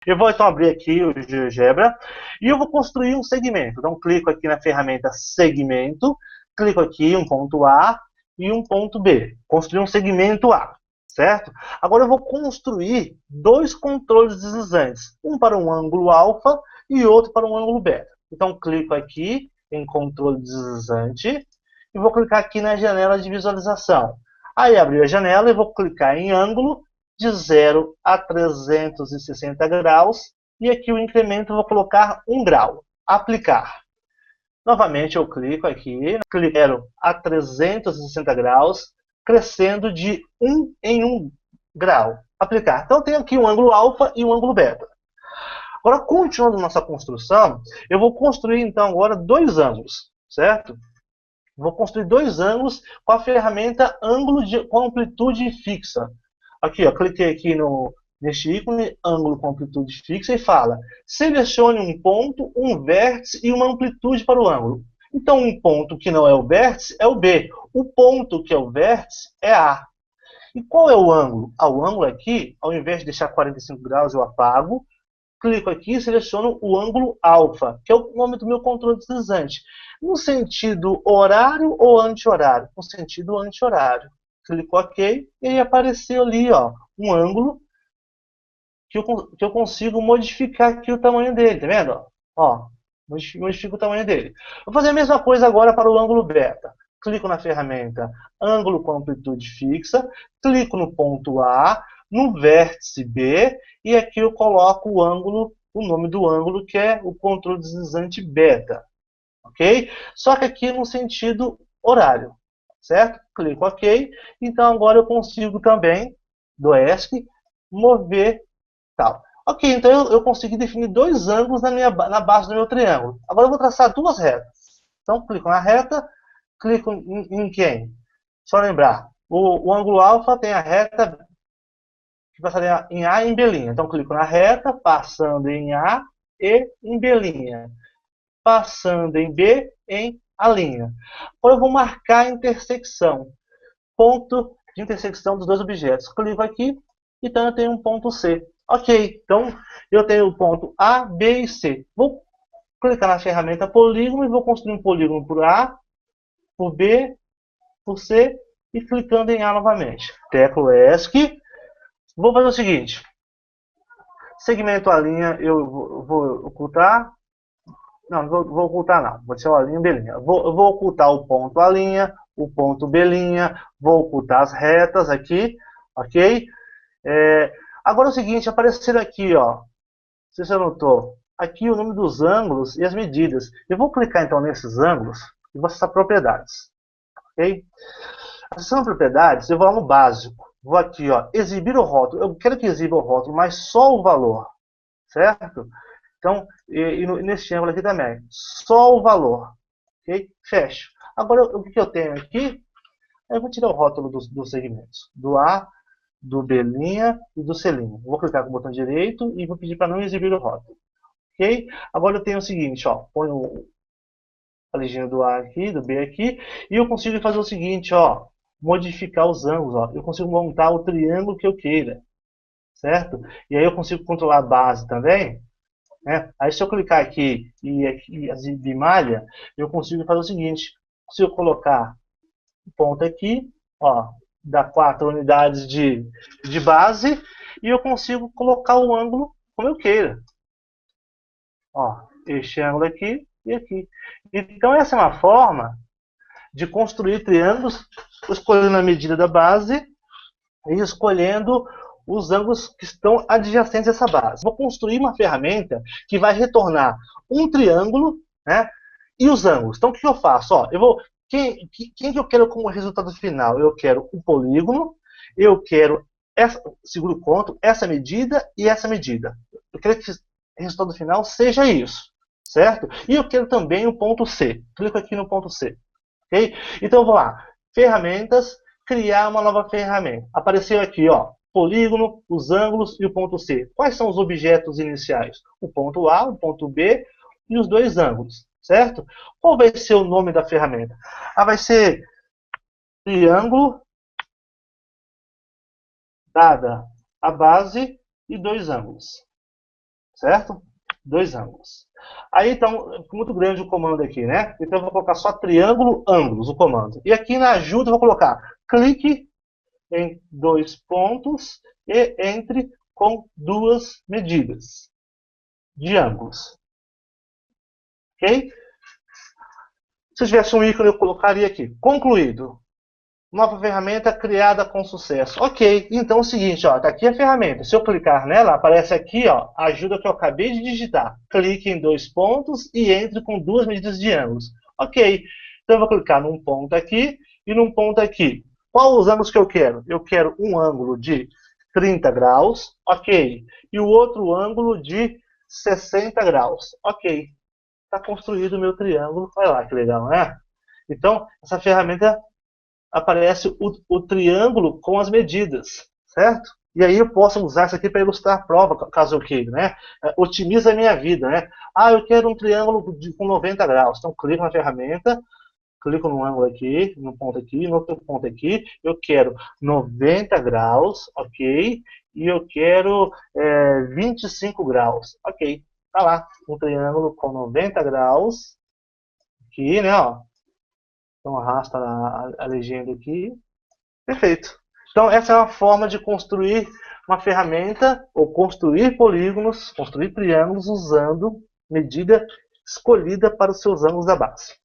Eu vou então abrir aqui o GeoGebra e eu vou construir um segmento. Então, clico aqui na ferramenta Segmento, clico aqui um ponto A e um ponto B. Construir um segmento A, certo? Agora eu vou construir dois controles deslizantes, um para um ângulo alfa e outro para um ângulo beta. Então, clico aqui em controle deslizante e vou clicar aqui na janela de visualização. Aí, abrir a janela e vou clicar em ângulo de 0 a 360 graus, e aqui o incremento eu vou colocar 1 grau. Aplicar. Novamente eu clico aqui, clico a 360 graus, crescendo de 1 em 1 grau. Aplicar. Então eu tenho aqui um ângulo alfa e um ângulo beta. Agora, continuando nossa construção, eu vou construir então agora dois ângulos, certo? Vou construir dois ângulos com a ferramenta com amplitude fixa. Aqui, ó, cliquei aqui neste ícone, ângulo com amplitude fixa, e fala: selecione um ponto, um vértice e uma amplitude para o ângulo. Então, um ponto que não é o vértice é o B. O ponto que é o vértice é A. E qual é o ângulo? O ângulo aqui, ao invés de deixar 45 graus, eu apago. Clico aqui e seleciono o ângulo alfa, que é o nome do meu controle deslizante. No sentido horário ou anti-horário? No sentido anti-horário. Clico OK e aí apareceu ali, ó, um ângulo que eu consigo modificar aqui o tamanho dele, tá vendo? Ó, modifico o tamanho dele. Vou fazer a mesma coisa agora para o ângulo beta. Clico na ferramenta ângulo com amplitude fixa, clico no ponto A, no vértice B, e aqui eu coloco o ângulo, o nome do ângulo, que é o controle deslizante beta. Ok? Só que aqui no sentido horário, certo? Clico OK. Então agora eu consigo também, do ESC, mover tal. Ok, então eu consegui definir dois ângulos na base do meu triângulo. Agora eu vou traçar duas retas. Então, clico na reta, clico em quem? Só lembrar, o ângulo alfa tem a reta que passaria em A e em B'. Então, clico na reta, passando em A e em B'. Passando em B, em A'. Agora eu vou marcar a intersecção. Ponto de intersecção dos dois objetos. Clico aqui, então eu tenho um ponto C. Ok, então eu tenho o ponto A, B e C. Vou clicar na ferramenta polígono e vou construir um polígono por A, por B, por C e clicando em A novamente. Teclo ESC. Vou fazer o seguinte. Segmento A' eu vou ocultar. Não, vou ocultar não. Vou deixar o A' B'. Eu vou ocultar o ponto A', o ponto B', vou ocultar as retas aqui, ok? Agora é o seguinte, apareceram aqui, ó, não sei se você notou, aqui o nome dos ângulos e as medidas. Eu vou clicar então nesses ângulos e vou acessar propriedades, ok? Acessando propriedades, eu vou lá no básico, vou aqui, ó, exibir o rótulo. Eu quero que exiba o rótulo, mas só o valor, certo? Então, e neste ângulo aqui também, só o valor, ok? Fecho. Agora, o que eu tenho aqui? Eu vou tirar o rótulo dos segmentos, do A, do B' e do C'. Vou clicar com o botão direito e vou pedir para não exibir o rótulo. Ok? Agora eu tenho o seguinte, ó, ponho a legenda do A aqui, do B aqui, e eu consigo fazer o seguinte, ó, modificar os ângulos, ó. Eu consigo montar o triângulo que eu queira, certo? E aí eu consigo controlar a base também, né? Aí se eu clicar aqui e exibir malha, eu consigo fazer o seguinte, se eu colocar um ponto aqui, ó, dá 4 unidades de base, e eu consigo colocar o ângulo como eu queira. Ó, este ângulo aqui e aqui. Então essa é uma forma de construir triângulos, escolhendo a medida da base e escolhendo os ângulos que estão adjacentes a essa base. Vou construir uma ferramenta que vai retornar um triângulo, né, e os ângulos. Então o que eu faço? Ó, quem que eu quero como resultado final? Eu quero o polígono, eu quero seguro ponto, essa medida e essa medida. Eu quero que o resultado final seja isso, certo? E eu quero também o ponto C. Clico aqui no ponto C. Okay? Então, eu vou lá. Ferramentas, criar uma nova ferramenta. Apareceu aqui, ó, polígono, os ângulos e o ponto C. Quais são os objetos iniciais? O ponto A, o ponto B e os dois ângulos, certo? Qual vai ser o nome da ferramenta? Vai ser triângulo, dada a base e dois ângulos. certo? Dois ângulos. Aí, então, muito grande o comando aqui, né? Então, eu vou colocar só triângulo, ângulos, o comando. E aqui na ajuda, eu vou colocar clique em dois pontos e entre com duas medidas de ângulos. Ok? Se eu tivesse um ícone, eu colocaria aqui. Concluído. Nova ferramenta criada com sucesso. Ok, então é o seguinte, ó, tá aqui a ferramenta. Se eu clicar nela, aparece aqui, ó, a ajuda que eu acabei de digitar. Clique em dois pontos e entre com duas medidas de ângulos. Ok, então eu vou clicar num ponto aqui e num ponto aqui. Qual os ângulos que eu quero? Eu quero um ângulo de 30 graus, ok. E o outro ângulo de 60 graus, ok. Está construído o meu triângulo. Olha lá que legal, né? Então, essa ferramenta aparece o triângulo com as medidas, certo? E aí eu posso usar isso aqui para ilustrar a prova, caso eu queira, né? Otimiza a minha vida, né? Ah, eu quero um triângulo com 90 graus. Então, clico na ferramenta, clico no ângulo aqui, no ponto aqui, no outro ponto aqui. Eu quero 90 graus, ok? E eu quero 25 graus, ok? Tá lá, um triângulo com 90 graus, aqui, né? Ó. Então, arrasta a legenda aqui. Perfeito. Então, essa é uma forma de construir uma ferramenta ou construir polígonos, construir triângulos usando medida escolhida para os seus ângulos da base.